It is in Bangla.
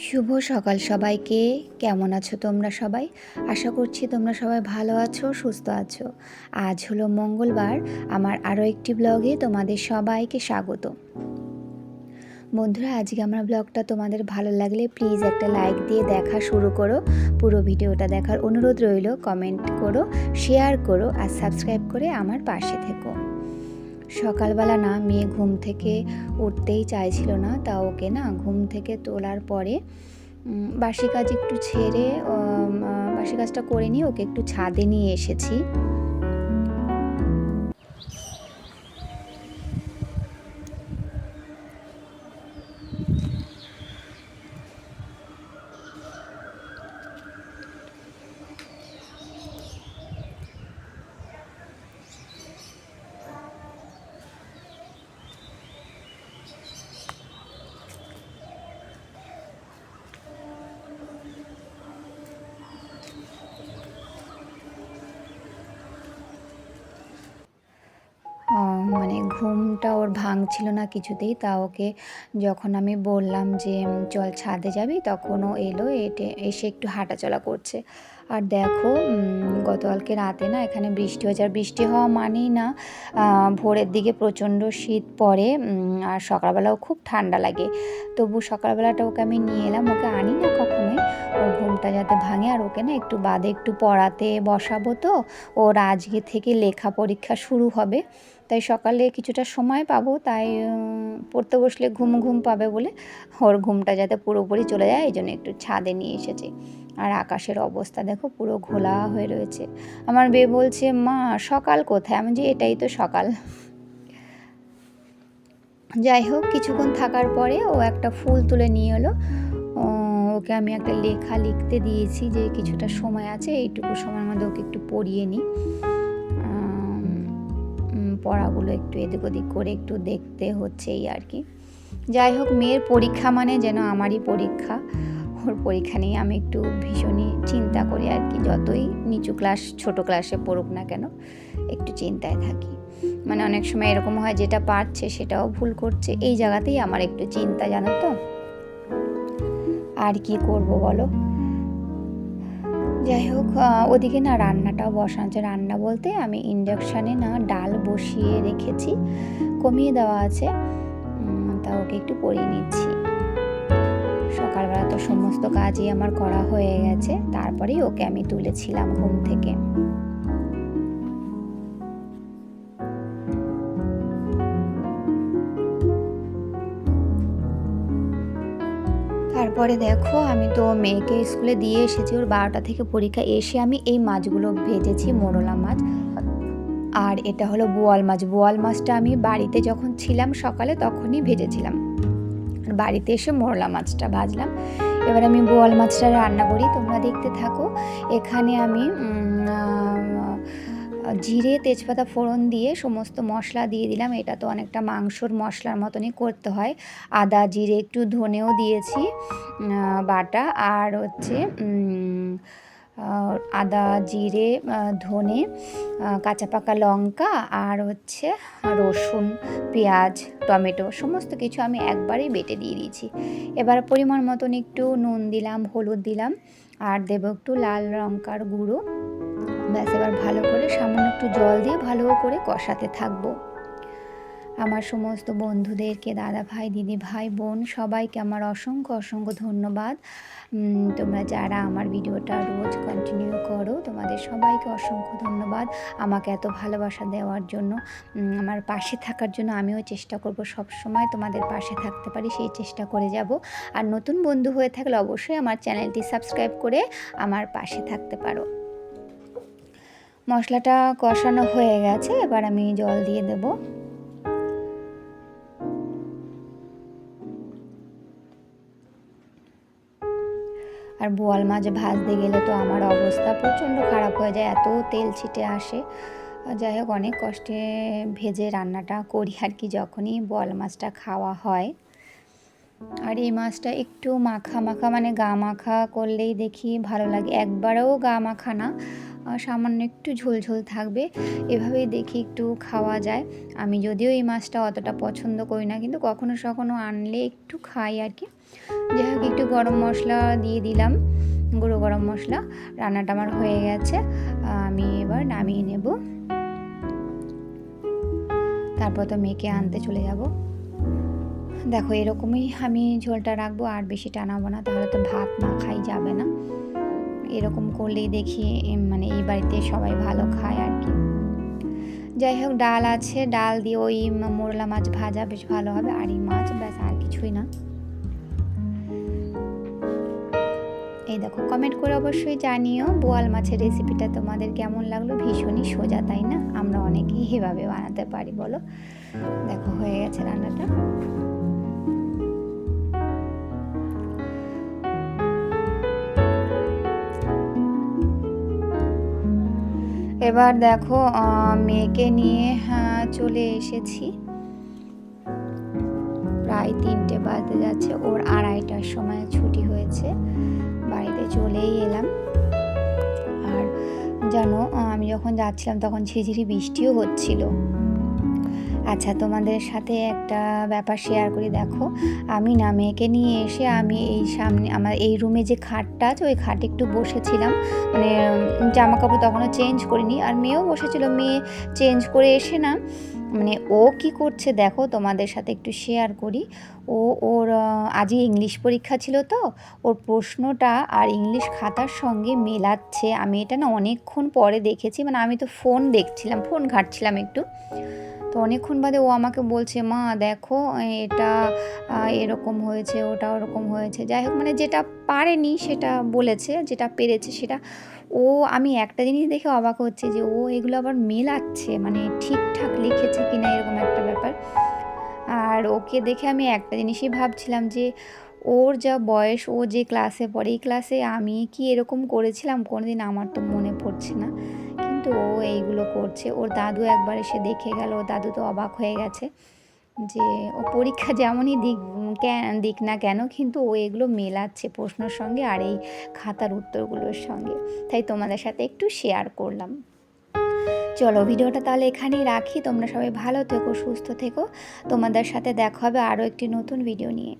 শুভ সকাল সবাইকে। কেমন আছো তোমরা সবাই? আশা করছি তোমরা সবাই ভালো আছো, সুস্থ আছো। আজ হলো মঙ্গলবার। আমার আরও একটি ব্লগে তোমাদের সবাইকে স্বাগত। বন্ধুরা, আজকে আমার ব্লগটা তোমাদের ভালো লাগলে প্লিজ একটা লাইক দিয়ে দেখা শুরু করো। পুরো ভিডিওটা দেখার অনুরোধ রইল। কমেন্ট করো, শেয়ার করো আর সাবস্ক্রাইব করে আমার পাশে থেকো। সকালবেলা না মেয়ে ঘুম থেকে উঠতেই চাইছিল না, তা ওকে না ঘুম থেকে তোলার পরে বাসি কাজ একটু ছেড়ে বাসি কাজটা করে নিয়ে ওকে একটু ছাদে নিয়ে এসেছি। মানে ঘুমটা ওর ভাঙছিল না কিছুতেই, তা ওকে যখন আমি বললাম যে চল ছাদে যাবি, তখন ও এলো, এসে একটু হাঁটাচলা করছে। আর দেখো গতকালকে রাতে না এখানে বৃষ্টি হয়েছে। আর বৃষ্টি হওয়া মানেই না ভোরের দিকে প্রচণ্ড শীত পড়ে, আর সকালবেলাও খুব ঠান্ডা লাগে। তবু সকালবেলাটা ওকে আমি নিয়ে এলাম, ওকে আনি না কখনোই, ওর ঘুমটা যাতে ভাঙে। আর ওকে না একটু বাদে একটু পড়াতে বসাবো, তো ওর আজকে থেকে লেখা পরীক্ষা শুরু হবে, তাই সকালে কিছুটা সময় পাবো, তাই পড়তে বসলে ঘুম ঘুম পাবে বলে ওর ঘুমটা যাতে পুরোপুরি চলে যায় এই জন্য একটু ছাদে নিয়ে এসেছি। আর আকাশের অবস্থা দেখো, পুরো ঘোলা হয়ে রয়েছে। আমার মেয়ে বলছে, মা সকাল কোথায়? আমি যে এটাই তো সকাল। যাই হোক, কিছুক্ষণ থাকার পরে ও একটা ফুল তুলে নিয়ে এলো। ওকে আমি একটা লেখা লিখতে দিয়েছি যে কিছুটা সময় আছে, এইটুকু সময়ের মধ্যে ওকে একটু পড়িয়ে নিই। পড়াগুলো একটু এদিক ওদিক করে একটু দেখতে হচ্ছে, এই আর কি। যাই হোক, মেয়ের পরীক্ষা মানে যেন আমারই পরীক্ষা। ওর পরীক্ষা নিয়ে আমি একটু ভীষণই চিন্তা করি আর কি। যতই নিচু ক্লাস ছোট ক্লাসে পড়ুক না কেন, একটু চিন্তায় থাকি। মানে অনেক সময় এরকম হয় যেটা পারছে সেটাও ভুল করছে, এই জায়গাতেই আমার একটু চিন্তা, জানো তো। আর কি করব বলো। যাই হোক, ওদিকে না রান্নাটাও বসানো আছে। রান্না বলতে আমি ইন্ডাকশানে না ডাল বসিয়ে রেখেছি, কমিয়ে দেওয়া আছে, তা ওকে একটু পরিয়ে নিচ্ছি। সকালবেলা তো সমস্ত কাজই আমার করা হয়ে গেছে, তারপরেই ওকে আমি তুলেছিলাম ঘুম থেকে। তারপরে দেখো, আমি তো মেয়েকে স্কুলে দিয়ে এসেছি, ওর 12টা থেকে পরীক্ষা। এসে আমি এই মাছগুলো ভেজেছি, মোরলা মাছ। আর এটা হলো বোয়াল মাছ। বোয়াল মাছটা আমি বাড়িতে যখন ছিলাম সকালে তখনই ভেজেছিলাম, আর বাড়িতে এসে মোরলা মাছটা ভাজলাম। এবার আমি বোয়াল মাছটা রান্না করি, তোমরা দেখতে থাকো। এখানে আমি জিরে তেজপাতা ফোড়ন দিয়ে সমস্ত মশলা দিয়ে দিলাম। এটা তো অনেকটা মাংসর মশলার মতনই করতে হয়। আদা জিরে একটু ধনেও দিয়েছি বাটা, আর হচ্ছে আদা জিরে ধনে কাঁচা পাকা লঙ্কা, আর হচ্ছে রসুন পেঁয়াজ টমেটো সমস্ত কিছু আমি একবারেই বেটে দিয়ে দিয়েছি। এবার পরিমাণ মতন একটু নুন দিলাম, হলুদ দিলাম, আর দেবো একটু লাল লঙ্কার গুঁড়ো। ব্যাস, এবার ভালো করে সামান্য একটু জল দিয়ে ভালো করে কষাতে থাকবো। আমার সমস্ত বন্ধুদেরকে, দাদা ভাই দিদি ভাই বোন সবাইকে আমার অসংখ্য অসংখ্য ধন্যবাদ। তোমরা যারা আমার ভিডিওটা রোজ কন্টিনিউ করো, তোমাদের সবাইকে অসংখ্য ধন্যবাদ আমাকে এত ভালোবাসা দেওয়ার জন্য, আমার পাশে থাকার জন্য। আমিও চেষ্টা করব সব সময় তোমাদের পাশে থাকতে পারি, সেই চেষ্টা করে যাব। আর নতুন বন্ধু হয়ে থাকলে অবশ্যই আমার চ্যানেলটি সাবস্ক্রাইব করে আমার পাশে থাকতে পারো। মশলাটা কষানো হয়ে গেছে, এবার আমি জল দিয়ে দেব। আর বোয়াল মাছ ভাজতে গেলে তো আমার অবস্থা প্রচণ্ড খারাপ হয়ে যায়, এত তেল ছিটে আসে। যাই হোক, অনেক কষ্টে ভেজে রান্নাটা করি আর কি, যখনই বোয়াল মাছটা খাওয়া হয়। আর এই মাছটা একটু মাখা মাখা, মানে গা মাখা করলেই দেখি ভালো লাগে। একবারেও গা মাখা না, সামান্য একটু ঝোল ঝোল থাকবে, এভাবেই দেখি একটু খাওয়া যায়। আমি যদিও এই মাছটা অতটা পছন্দ করি না, কিন্তু কখনো সখনো আনলে একটু খাই আর কি। যাই হোক, একটু গরম মশলা দিয়ে দিলাম, গুঁড়ো গরম মশলা। রান্নাটা আমার হয়ে গেছে, আমি এবার নামিয়ে নেব। তারপর তো মেয়েকে আনতে চলে যাব। দেখো এরকমই আমি ঝোলটা রাখবো, আর বেশি টানাবো না, তাহলে তো ভাত না খাই যাবে না। এরকম করলেই দেখি মানে এই বাড়িতে সবাই ভালো খায় আর কি। যাই হোক, ডাল আছে, ডাল দিয়ে ওই মোরলা মাছ ভাজা বেশ ভালো হবে, আর এই মাছ, ব্যাস আর কিছুই না। এই দেখো, কমেন্ট করে অবশ্যই জানিও বোয়াল মাছের রেসিপিটা তোমাদের কেমন লাগলো। ভীষণই সোজা, তাই না? আমরা অনেকেই এভাবে বানাতে পারি, বলো। দেখো হয়ে গেছে রান্নাটা। এবার দেখো মেয়েকে নিয়ে চলে এসেছি, প্রায় 3টে বাজতে যাচ্ছে, ওর 2:30টার সময় ছুটি হয়েছে, বাড়িতে চলেই এলাম। আর জানো, আমি যখন যাচ্ছিলাম তখন ঝিঝিরি বৃষ্টিও হচ্ছিল। আচ্ছা, তোমাদের সাথে একটা ব্যাপার শেয়ার করি। দেখো, আমি না মেয়েকে নিয়ে এসে আমি এই সামনে আমার এই রুমে যে খাটটা আছে, ওই খাটে একটু বসেছিলাম, মানে জামা কাপড় তখনও চেঞ্জ করিনি, আর মেয়েও বসেছিল। মেয়ে চেঞ্জ করে এসে না, মানে ও কি করছে দেখো, তোমাদের সাথে একটু শেয়ার করি। ওর আজই ইংলিশ পরীক্ষা ছিল, তো ওর প্রশ্নটা আর ইংলিশ খাতার সঙ্গে মেলাচ্ছে। আমি এটা না অনেকক্ষণ পরে দেখেছি, মানে আমি তো ফোন দেখছিলাম, ফোন ঘাঁটছিলাম একটু, তো অনেকক্ষণ বাদে ও আমাকে বলছে, মা দেখো এটা এরকম হয়েছে, ওটা ওরকম হয়েছে। যাই হোক, মানে যেটা পারেনি সেটা বলেছে, যেটা পেরেছে সেটা। আমি একটা জিনিস দেখে অবাক হচ্ছে যে ও এগুলো আবার মেলাচ্ছে, মানে ঠিকঠাক লিখেছে কিনা, এরকম একটা ব্যাপার। আর ওকে দেখে আমি একটা জিনিসই ভাবছিলাম যে ওর যা বয়স, ও যে ক্লাসে পড়ে, এই ক্লাসে আমি কি এরকম করেছিলাম কোনোদিন, আমার তো মনে পড়ছে না। কিন্তু ও এইগুলো করছে। ওর দাদু একবার এসে দেখে গেল, ওর দাদু তো অবাক হয়ে গেছে যে ও পরীক্ষা যেমনই দিক না কেন, কিন্তু ও এগুলো মেলাচ্ছে প্রশ্নের সঙ্গে আর এই খাতার উত্তরগুলোর সঙ্গে। তাই তোমাদের সাথে একটু শেয়ার করলাম। চলো, ভিডিওটা তাহলে এখানেই রাখি। তোমরা সবাই ভালো থেকো, সুস্থ থেকো। তোমাদের সাথে দেখা হবে আরও একটি নতুন ভিডিও নিয়ে।